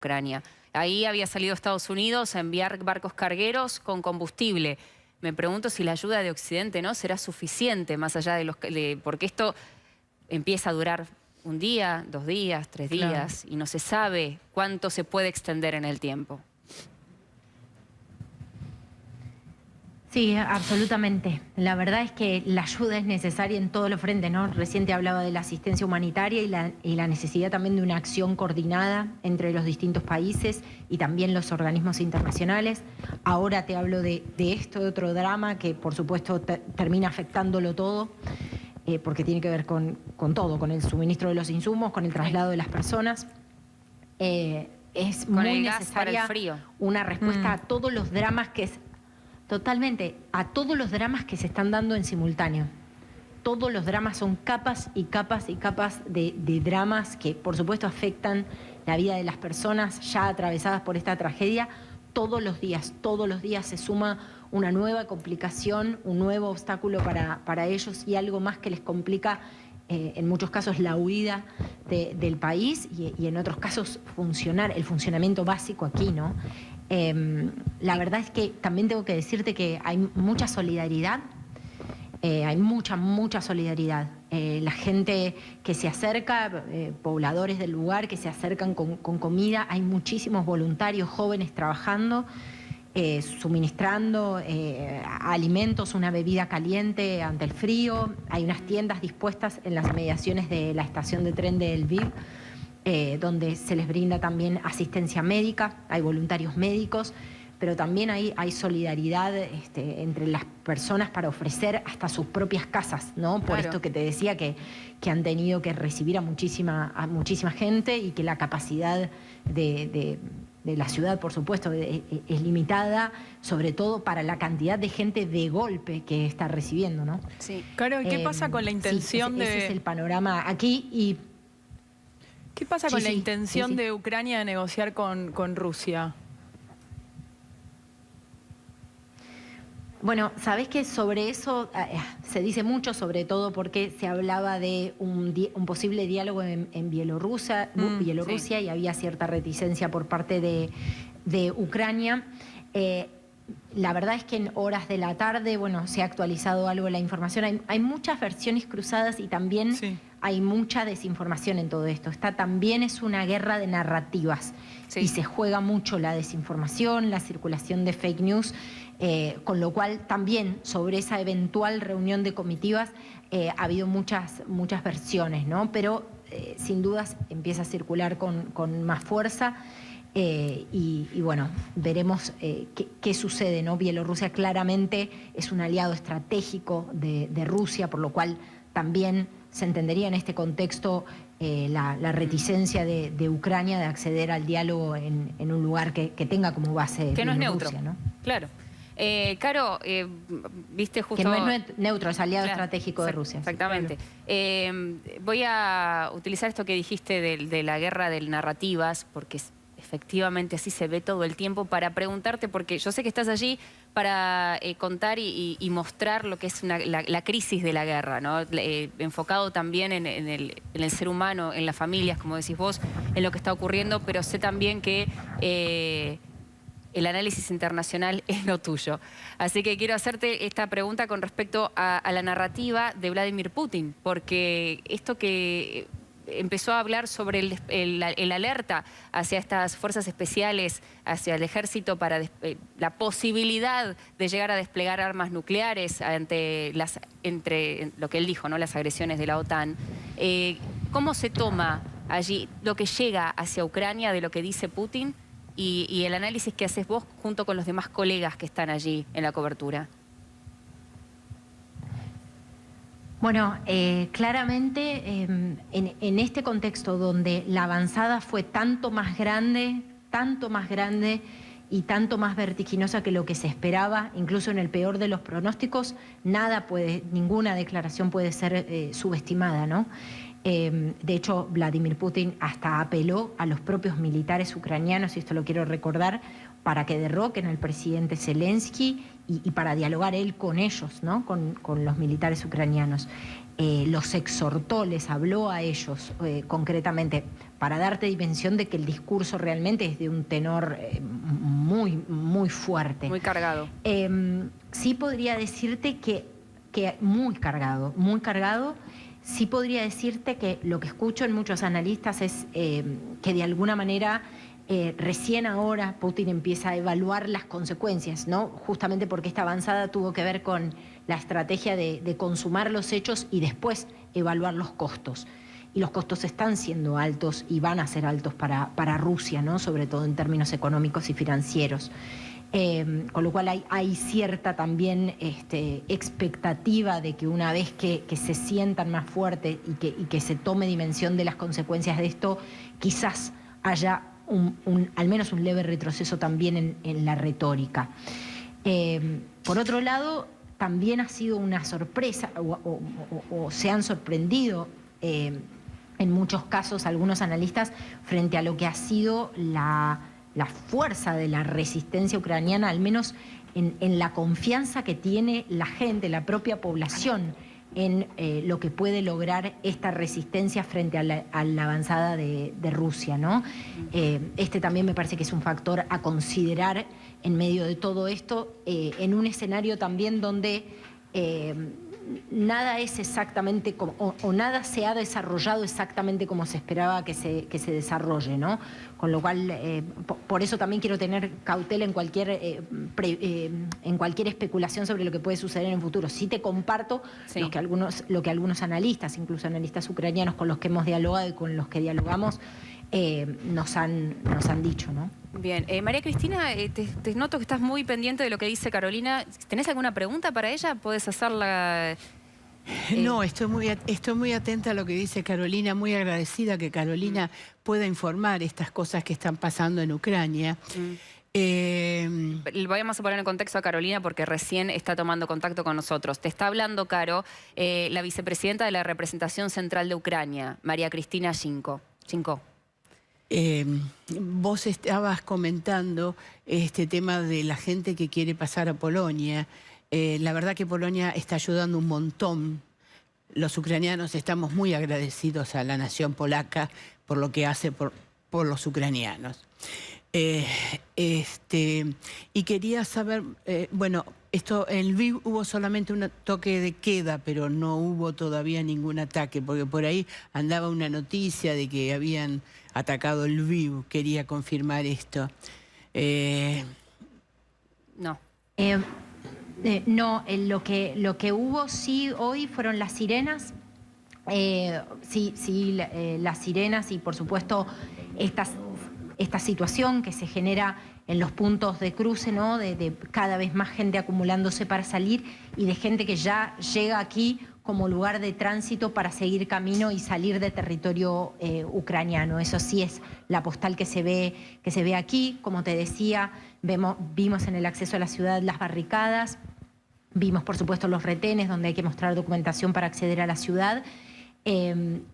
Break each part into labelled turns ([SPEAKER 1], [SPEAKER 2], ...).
[SPEAKER 1] Ucrania. Ahí había salido Estados Unidos a enviar barcos cargueros con combustible. Me pregunto si la ayuda de Occidente no será suficiente, más allá porque esto empieza a durar un día, 2 días, 3 días, y no se sabe cuánto se puede extender en el tiempo.
[SPEAKER 2] Sí, absolutamente. La verdad es que la ayuda es necesaria en todos los frentes, ¿no? Recién te hablaba de la asistencia humanitaria y la necesidad también de una acción coordinada entre los distintos países y también los organismos internacionales. Ahora te hablo de esto, de otro drama que por supuesto termina afectándolo todo, porque tiene que ver con todo, con el suministro de los insumos, con el traslado de las personas. Es muy necesaria una respuesta a todos los dramas Totalmente, a todos los dramas que se están dando en simultáneo. Todos los dramas son capas y capas y capas de dramas que por supuesto afectan la vida de las personas ya atravesadas por esta tragedia. Todos los días se suma una nueva complicación, un nuevo obstáculo para ellos y algo más que les complica en muchos casos la huida del país y en otros casos el funcionamiento básico aquí, ¿no? La verdad es que también tengo que decirte que hay mucha solidaridad, hay mucha solidaridad. La gente que se acerca, pobladores del lugar que se acercan con comida, hay muchísimos voluntarios jóvenes trabajando, suministrando alimentos, una bebida caliente ante el frío. Hay unas tiendas dispuestas en las inmediaciones de la estación de tren de Lviv, donde se les brinda también asistencia médica, hay voluntarios médicos, pero también hay solidaridad entre las personas para ofrecer hasta sus propias casas, ¿no? Por esto que te decía que han tenido que recibir a muchísima gente y que la capacidad de la ciudad, por supuesto, es limitada, sobre todo para la cantidad de gente de golpe que está recibiendo, ¿no?
[SPEAKER 3] Sí. Caro, ¿y qué pasa con la intención
[SPEAKER 2] ese es el panorama aquí y...
[SPEAKER 3] ¿Qué pasa con la intención de Ucrania de negociar con Rusia?
[SPEAKER 2] Bueno, sabés que sobre eso se dice mucho, sobre todo porque se hablaba de un posible diálogo en Bielorrusia, y había cierta reticencia por parte de Ucrania. La verdad es que en horas de la tarde, bueno, se ha actualizado algo la información. Hay muchas versiones cruzadas y también hay mucha desinformación en todo esto. También es una guerra de narrativas y se juega mucho la desinformación, la circulación de fake news, con lo cual también sobre esa eventual reunión de comitivas ha habido muchas versiones, ¿no? Pero sin dudas empieza a circular con más fuerza. Y bueno, veremos qué sucede, ¿no? Bielorrusia claramente es un aliado estratégico de Rusia, por lo cual también se entendería en este contexto la reticencia de Ucrania de acceder al diálogo en un lugar que tenga como base
[SPEAKER 1] que no es neutro,
[SPEAKER 2] ¿no?
[SPEAKER 1] Claro. Caro, viste justo...
[SPEAKER 2] Que no es neutro, es aliado estratégico de Rusia.
[SPEAKER 1] Exactamente. Voy a utilizar esto que dijiste de la guerra de narrativas, porque efectivamente así se ve todo el tiempo, para preguntarte, porque yo sé que estás allí para contar y mostrar lo que es la crisis de la guerra, ¿no? Enfocado también en el ser humano, en las familias, como decís vos, en lo que está ocurriendo, pero sé también que el análisis internacional es lo tuyo. Así que quiero hacerte esta pregunta con respecto a la narrativa de Vladimir Putin, porque esto que empezó a hablar sobre el alerta hacia estas fuerzas especiales, hacia el ejército para la posibilidad de llegar a desplegar armas nucleares entre lo que él dijo, ¿no? Las agresiones de la OTAN. ¿Cómo se toma allí lo que llega hacia Ucrania de lo que dice Putin y el análisis que haces vos junto con los demás colegas que están allí en la cobertura?
[SPEAKER 2] Bueno, claramente en este contexto donde la avanzada fue tanto más grande y tanto más vertiginosa que lo que se esperaba, incluso en el peor de los pronósticos, ninguna declaración puede ser subestimada, ¿no? De hecho, Vladimir Putin hasta apeló a los propios militares ucranianos, y esto lo quiero recordar, para que derroquen al presidente Zelensky y para dialogar él con ellos, ¿no? Con los militares ucranianos. Los exhortó, les habló a ellos concretamente para darte dimensión de que el discurso realmente es de un tenor muy, muy fuerte.
[SPEAKER 1] Muy cargado.
[SPEAKER 2] Sí podría decirte que muy cargado, muy cargado. Sí podría decirte que lo que escucho en muchos analistas es que de alguna manera recién ahora Putin empieza a evaluar las consecuencias, ¿no? Justamente porque esta avanzada tuvo que ver con la estrategia de consumar los hechos y después evaluar los costos. Y los costos están siendo altos y van a ser altos para Rusia, ¿no? Sobre todo en términos económicos y financieros. Con lo cual hay cierta también expectativa de que una vez que se sientan más fuertes y que se tome dimensión de las consecuencias de esto, quizás haya al menos un leve retroceso también en la retórica. Por otro lado, también ha sido una sorpresa o se han sorprendido en muchos casos algunos analistas frente a lo que ha sido la fuerza de la resistencia ucraniana, al menos en la confianza que tiene la gente, la propia población, en lo que puede lograr esta resistencia frente a la avanzada de Rusia, ¿no? También me parece que es un factor a considerar en medio de todo esto, en un escenario también donde nada es exactamente como, o nada se ha desarrollado exactamente como se esperaba que se desarrolle, ¿no? Con lo cual, por eso también quiero tener cautela en cualquier especulación sobre lo que puede suceder en el futuro. Sí te comparto lo que algunos analistas, incluso analistas ucranianos con los que hemos dialogado y con los que dialogamos, nos han dicho, ¿no?
[SPEAKER 1] Bien. María Cristina, te noto que estás muy pendiente de lo que dice Carolina. ¿Tenés alguna pregunta para ella? ¿Puedes hacerla?
[SPEAKER 4] No, estoy muy atenta a lo que dice Carolina, muy agradecida que Carolina pueda informar estas cosas que están pasando en Ucrania.
[SPEAKER 1] Vamos a poner en contexto a Carolina porque recién está tomando contacto con nosotros. Te está hablando, Caro, la vicepresidenta de la representación central de Ucrania, María Cristina Shinko.
[SPEAKER 4] Vos estabas comentando este tema de la gente que quiere pasar a Polonia. La verdad que Polonia está ayudando un montón. Los ucranianos estamos muy agradecidos a la nación polaca por lo que hace por los ucranianos. Y quería saber, bueno, en Lviv hubo solamente un toque de queda, pero no hubo todavía ningún ataque, porque por ahí andaba una noticia de que habían atacado Lviv. Quería confirmar esto.
[SPEAKER 1] No.
[SPEAKER 2] No, lo que hubo sí hoy fueron las sirenas. Las sirenas y por supuesto esta situación que se genera en los puntos de cruce, ¿no? De cada vez más gente acumulándose para salir y de gente que ya llega aquí como lugar de tránsito para seguir camino y salir de territorio ucraniano. Eso sí es la postal que se ve aquí. Como te decía, vimos en el acceso a la ciudad las barricadas, vimos por supuesto los retenes donde hay que mostrar documentación para acceder a la ciudad. En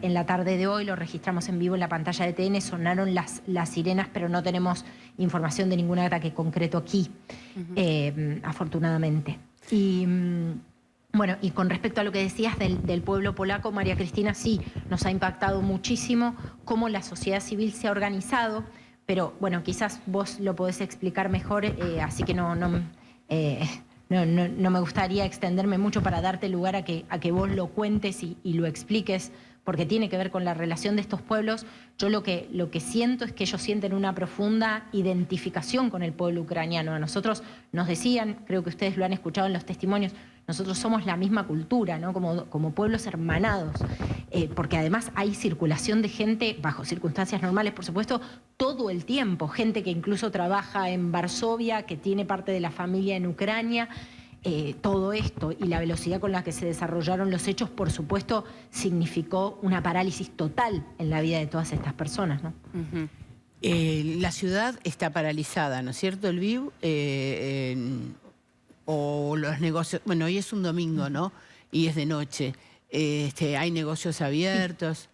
[SPEAKER 2] la tarde de hoy, lo registramos en vivo en la pantalla de TN, sonaron las sirenas, pero no tenemos información de ningún ataque concreto aquí, afortunadamente. Bueno, y con respecto a lo que decías del pueblo polaco, María Cristina, sí, nos ha impactado muchísimo cómo la sociedad civil se ha organizado, pero bueno, quizás vos lo podés explicar mejor, así que no me gustaría extenderme mucho para darte lugar a que vos lo cuentes y lo expliques, porque tiene que ver con la relación de estos pueblos. Yo lo que siento es que ellos sienten una profunda identificación con el pueblo ucraniano. A nosotros nos decían, creo que ustedes lo han escuchado en los testimonios, nosotros somos la misma cultura, ¿no? Como pueblos hermanados, porque además hay circulación de gente, bajo circunstancias normales, por supuesto, todo el tiempo. Gente que incluso trabaja en Varsovia, que tiene parte de la familia en Ucrania. Todo esto y la velocidad con la que se desarrollaron los hechos, por supuesto, significó una parálisis total en la vida de todas estas personas, ¿no?
[SPEAKER 4] La ciudad está paralizada, ¿no es cierto, Lviv? O los negocios, bueno, hoy es un domingo, ¿no? Y es de noche. Hay negocios abiertos.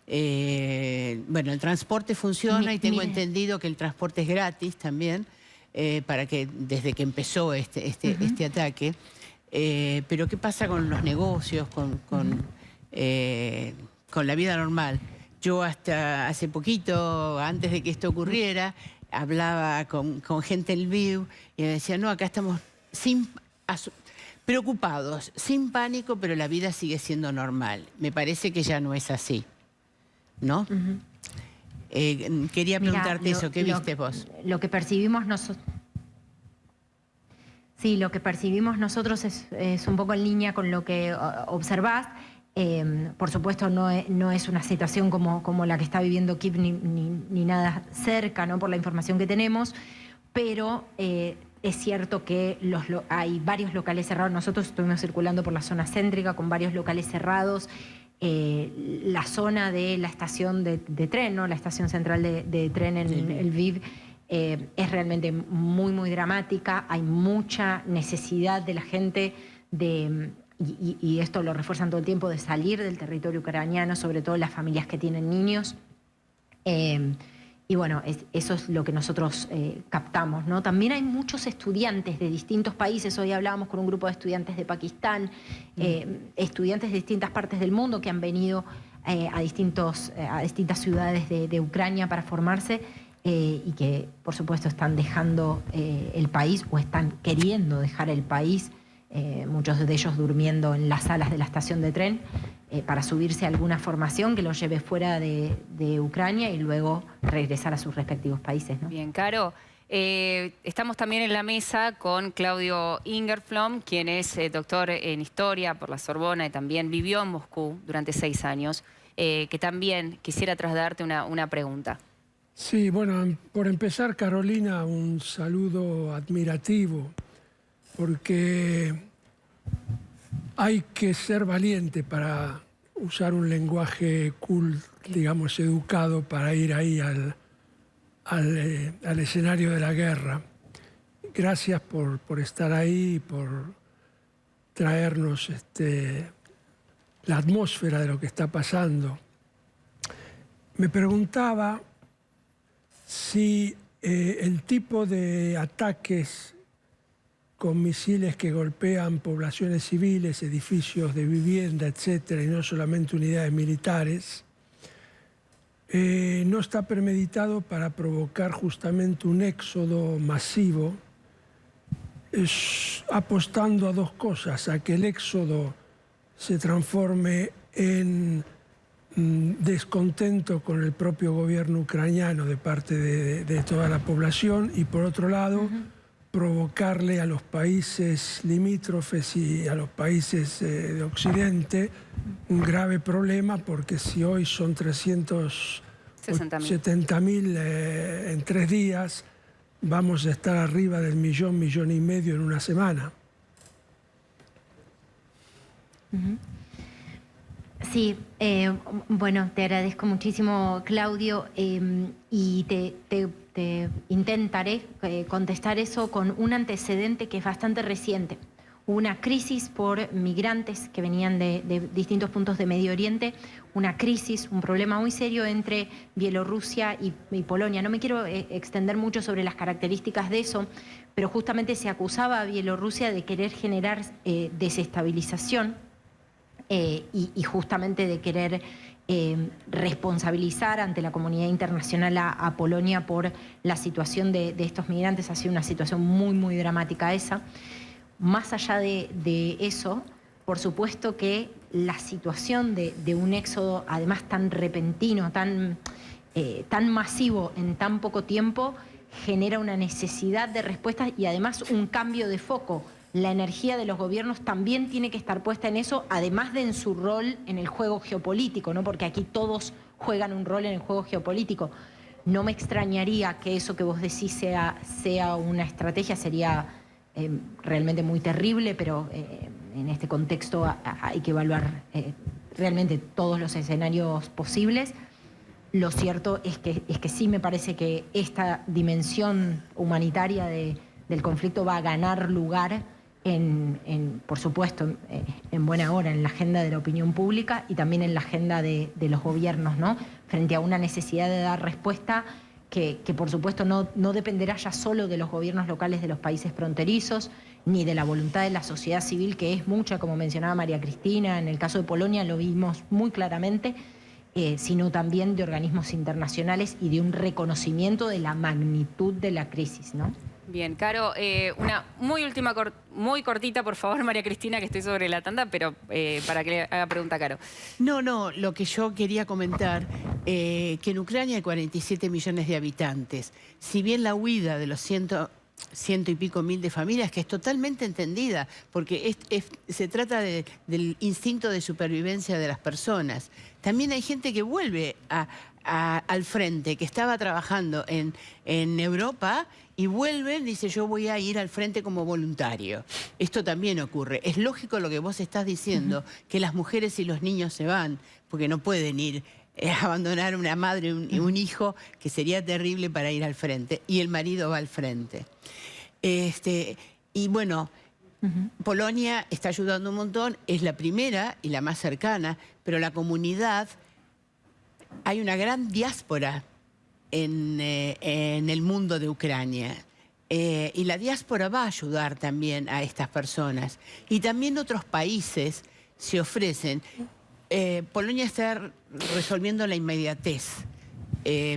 [SPEAKER 4] Bueno, el transporte funciona y tengo entendido que el transporte es gratis también, para que desde que empezó este ataque. Pero ¿qué pasa con los negocios, con la vida normal? Yo hasta hace poquito, antes de que esto ocurriera, hablaba con gente en Lviv y me decía, no, acá estamos preocupados, sin pánico, pero la vida sigue siendo normal. Me parece que ya no es así, ¿no? Quería preguntarte eso, ¿qué viste vos?
[SPEAKER 2] Lo que percibimos nosotros... Sí, lo que percibimos nosotros es un poco en línea con lo que observás. Por supuesto, no es una situación como la que está viviendo Kiev ni nada cerca, ¿no? Por la información que tenemos, pero es cierto que hay varios locales cerrados. Nosotros estuvimos circulando por la zona céntrica con varios locales cerrados. La zona de la estación de tren, ¿no? La estación central de tren en Lviv, es realmente muy, muy dramática. Hay mucha necesidad de la gente y esto lo refuerzan todo el tiempo, de salir del territorio ucraniano, sobre todo las familias que tienen niños. Y bueno, eso es lo que nosotros captamos, ¿no? También hay muchos estudiantes de distintos países. Hoy hablábamos con un grupo de estudiantes de Pakistán, estudiantes de distintas partes del mundo que han venido a distintas ciudades de Ucrania para formarse y que, por supuesto, están dejando el país o están queriendo dejar el país. Muchos de ellos durmiendo en las salas de la estación de tren para subirse a alguna formación que los lleve fuera de Ucrania y luego regresar a sus respectivos países, ¿no?
[SPEAKER 1] Bien, Caro. Estamos también en la mesa con Claudio Ingerflom, quien es doctor en Historia por la Sorbona y también vivió en Moscú durante 6 años, que también quisiera trasladarte una pregunta.
[SPEAKER 5] Sí, bueno, por empezar, Carolina, un saludo admirativo, porque hay que ser valiente para usar un lenguaje cool, digamos, educado, para ir ahí al escenario de la guerra. Gracias por estar ahí y por traernos la atmósfera de lo que está pasando. Me preguntaba si el tipo de ataques con misiles que golpean poblaciones civiles, edificios de vivienda, etcétera, y no solamente unidades militares, no está premeditado para provocar justamente un éxodo masivo, apostando a dos cosas: a que el éxodo se transforme en descontento con el propio gobierno ucraniano de parte de toda la población, y por otro lado, provocarle a los países limítrofes y a los países de Occidente un grave problema, porque si hoy son 370.000 en 3 días, vamos a estar arriba del millón y medio en una semana.
[SPEAKER 2] Sí, bueno, te agradezco muchísimo, Claudio, y te intentaré contestar eso con un antecedente que es bastante reciente. Hubo una crisis por migrantes que venían de distintos puntos de Medio Oriente, una crisis, un problema muy serio entre Bielorrusia y Polonia. No me quiero extender mucho sobre las características de eso, pero justamente se acusaba a Bielorrusia de querer generar desestabilización y justamente de querer responsabilizar ante la comunidad internacional a Polonia por la situación de estos migrantes. Ha sido una situación muy, muy dramática esa. Más allá de eso, por supuesto que la situación de un éxodo, además tan repentino, tan masivo en tan poco tiempo, genera una necesidad de respuestas y además un cambio de foco. La energía de los gobiernos también tiene que estar puesta en eso, además de en su rol en el juego geopolítico, ¿no? Porque aquí todos juegan un rol en el juego geopolítico. No me extrañaría que eso que vos decís sea una estrategia, sería realmente muy terrible, pero en este contexto hay que evaluar realmente todos los escenarios posibles. Lo cierto es que sí me parece que esta dimensión humanitaria del conflicto va a ganar lugar por supuesto, en buena hora en la agenda de la opinión pública y también en la agenda de los gobiernos, ¿no? Frente a una necesidad de dar respuesta que por supuesto no dependerá ya solo de los gobiernos locales de los países fronterizos, ni de la voluntad de la sociedad civil, que es mucha, como mencionaba María Cristina. En el caso de Polonia lo vimos muy claramente, sino también de organismos internacionales y de un reconocimiento de la magnitud de la crisis, ¿no?
[SPEAKER 1] Bien, Caro, una muy última, muy cortita, por favor, María Cristina, que estoy sobre la tanda, pero para que le haga pregunta a Caro.
[SPEAKER 4] No, lo que yo quería comentar, que en Ucrania hay 47 millones de habitantes. Si bien la huida de los ciento y pico mil de familias, que es totalmente entendida, porque se trata del instinto de supervivencia de las personas. También hay gente que vuelve al frente, que estaba trabajando en Europa y vuelven, dice, yo voy a ir al frente como voluntario. Esto también ocurre. Es lógico lo que vos estás diciendo, que las mujeres y los niños se van, porque no pueden ir a abandonar una madre y un hijo, que sería terrible para ir al frente, y el marido va al frente. Y bueno, Polonia está ayudando un montón, es la primera y la más cercana, pero la comunidad, hay una gran diáspora en el mundo de Ucrania. Y la diáspora va a ayudar también a estas personas. Y también otros países se ofrecen. Polonia está resolviendo la inmediatez,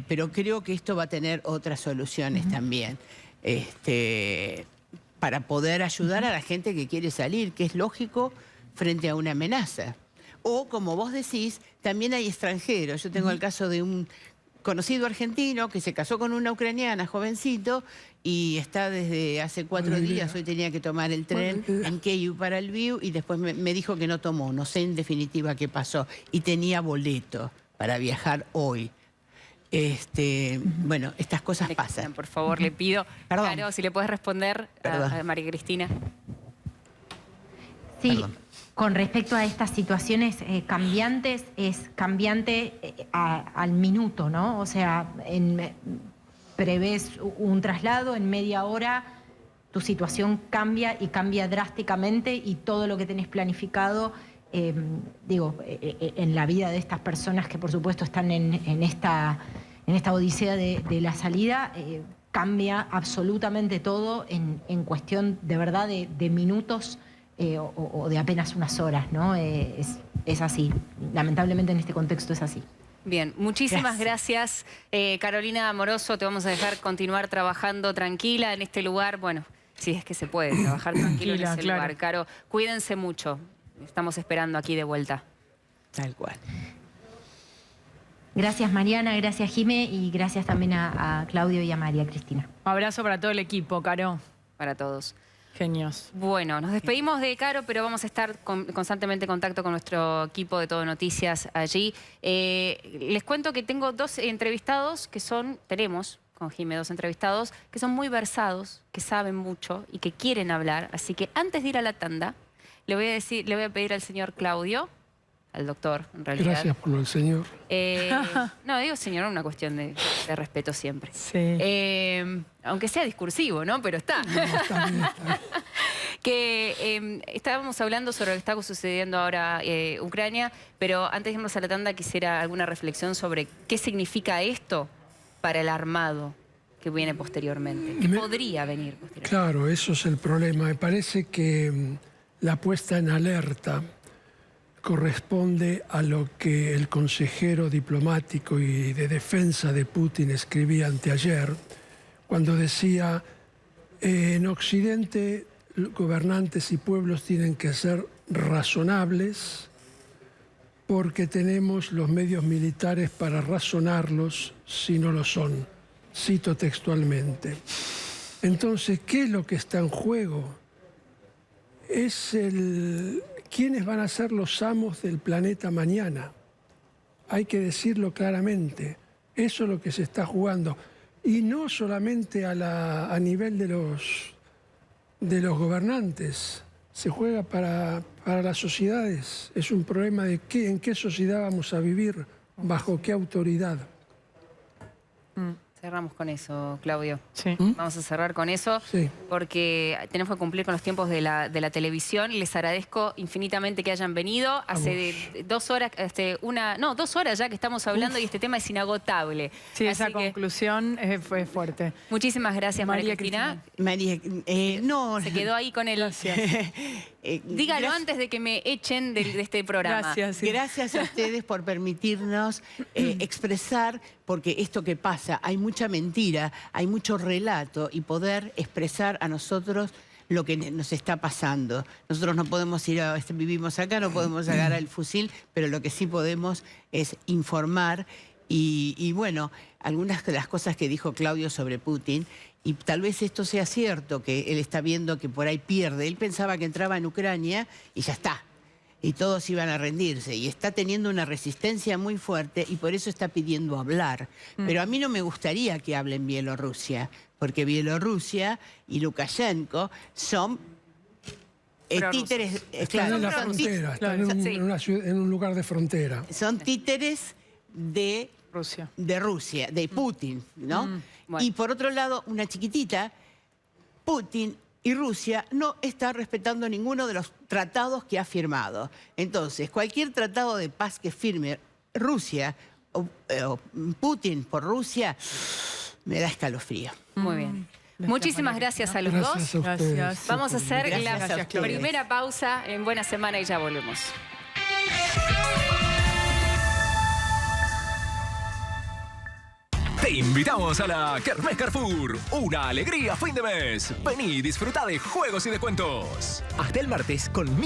[SPEAKER 4] pero creo que esto va a tener otras soluciones también. Para poder ayudar a la gente que quiere salir, que es lógico frente a una amenaza. O, como vos decís, también hay extranjeros. Yo tengo el caso de un conocido argentino que se casó con una ucraniana, jovencito, y está desde hace 4 días. Hoy tenía que tomar el tren en Kyiv para Lviv y después me dijo que no tomó. No sé en definitiva qué pasó. Y tenía boleto para viajar hoy. Bueno, estas cosas pasan.
[SPEAKER 1] Por favor, le pido.
[SPEAKER 4] Perdón.
[SPEAKER 1] Claro, si le puedes responder a María Cristina.
[SPEAKER 2] Sí,
[SPEAKER 4] Perdón.
[SPEAKER 2] Con respecto a estas situaciones cambiantes, es cambiante al minuto, ¿no? O sea, prevés un traslado, en media hora tu situación cambia y cambia drásticamente y todo lo que tenés planificado, en la vida de estas personas que por supuesto están en esta odisea de la salida, cambia absolutamente todo en cuestión de verdad de minutos o de apenas unas horas, ¿no? Es así. Lamentablemente en este contexto es así.
[SPEAKER 1] Bien, muchísimas gracias. Carolina Amoroso, te vamos a dejar continuar trabajando tranquila en este lugar. Bueno, si es que se puede trabajar tranquilo en ese lugar. Caro, cuídense mucho. Estamos esperando aquí de vuelta.
[SPEAKER 4] Tal cual.
[SPEAKER 2] Gracias Mariana, gracias Jime y gracias también a Claudio y a María Cristina.
[SPEAKER 3] Un abrazo para todo el equipo, Caro.
[SPEAKER 1] Para todos.
[SPEAKER 3] Genios.
[SPEAKER 1] Bueno, nos despedimos de Caro, pero vamos a estar constantemente en contacto con nuestro equipo de Todo Noticias allí. Les cuento que tengo 2 entrevistados tenemos con Jime 2 entrevistados que son muy versados, que saben mucho y que quieren hablar. Así que antes de ir a la tanda, le voy a pedir al señor Claudio, al doctor, en realidad.
[SPEAKER 5] Gracias por lo del señor.
[SPEAKER 1] No, digo señor, una cuestión de respeto siempre.
[SPEAKER 3] Sí.
[SPEAKER 1] Aunque sea discursivo, ¿no? Pero está.
[SPEAKER 5] No, está bien.
[SPEAKER 1] Que estábamos hablando sobre lo que está sucediendo ahora Ucrania, pero antes de irnos a la tanda quisiera alguna reflexión sobre qué significa esto para el armado que viene posteriormente, que podría venir posteriormente.
[SPEAKER 5] Claro, eso es el problema. Me parece que la puesta en alerta corresponde a lo que el consejero diplomático y de defensa de Putin escribía anteayer, cuando decía, en Occidente gobernantes y pueblos tienen que ser razonables porque tenemos los medios militares para razonarlos si no lo son. Cito textualmente. Entonces, ¿qué es lo que está en juego? Es ¿quiénes van a ser los amos del planeta mañana? Hay que decirlo claramente. Eso es lo que se está jugando. Y no solamente a nivel de los gobernantes. Se juega para las sociedades. Es un problema de en qué sociedad vamos a vivir, bajo qué autoridad.
[SPEAKER 1] Cerramos con eso, Claudio.
[SPEAKER 3] Sí.
[SPEAKER 1] Vamos a cerrar con eso,
[SPEAKER 5] Sí.
[SPEAKER 1] porque tenemos que cumplir con los tiempos de la televisión. Les agradezco infinitamente que hayan venido. Hace 2 horas, 2 horas ya que estamos hablando y este tema es inagotable.
[SPEAKER 3] Sí, esa
[SPEAKER 1] Así que
[SPEAKER 3] conclusión fue fuerte.
[SPEAKER 1] muchísimas gracias, María Cristina.
[SPEAKER 4] María, no...
[SPEAKER 1] Se quedó ahí con el...
[SPEAKER 3] Gracias.
[SPEAKER 1] Dígalo
[SPEAKER 4] gracias-
[SPEAKER 1] antes de que me echen de este programa.
[SPEAKER 3] Gracias. sí.
[SPEAKER 4] Gracias a ustedes por permitirnos expresar, porque esto que pasa, hay mucha mentira, hay mucho relato y poder expresar a nosotros lo que nos está pasando. Nosotros no podemos ir a, vivimos acá, no podemos agarrar el fusil, pero lo que sí podemos es informar y bueno, algunas de las cosas que dijo Claudio sobre Putin, y tal vez esto sea cierto, que él está viendo que por ahí pierde. Él pensaba que entraba en Ucrania y ya está. Y todos iban a rendirse. Y está teniendo una resistencia muy fuerte y por eso está pidiendo hablar. Pero a mí no me gustaría que hable en Bielorrusia, porque Bielorrusia y Lukashenko son
[SPEAKER 1] Prorrusos.
[SPEAKER 4] títeres...
[SPEAKER 5] Están en la
[SPEAKER 1] son
[SPEAKER 5] frontera, están
[SPEAKER 1] Sí.
[SPEAKER 5] en un lugar de frontera.
[SPEAKER 4] Son títeres de
[SPEAKER 3] Rusia.
[SPEAKER 4] Rusia, de Putin, ¿no?
[SPEAKER 1] Bueno.
[SPEAKER 4] Y por otro lado, una chiquitita, Putin y Rusia no está respetando ninguno de los tratados que ha firmado. Entonces, cualquier tratado de paz que firme Rusia o Putin por Rusia, me da escalofrío.
[SPEAKER 1] Muy bien.
[SPEAKER 3] Gracias,
[SPEAKER 1] Muchísimas
[SPEAKER 3] María
[SPEAKER 1] gracias a los
[SPEAKER 5] Gracias
[SPEAKER 1] dos.
[SPEAKER 5] a ustedes.
[SPEAKER 3] Gracias.
[SPEAKER 1] Vamos a hacer
[SPEAKER 4] Gracias
[SPEAKER 1] la
[SPEAKER 4] a ustedes.
[SPEAKER 1] primera pausa en Buena Semana y ya volvemos.
[SPEAKER 6] Te invitamos a la Kermés Carrefour, una alegría fin de mes. Vení y disfruta de juegos y descuentos. Hasta el martes con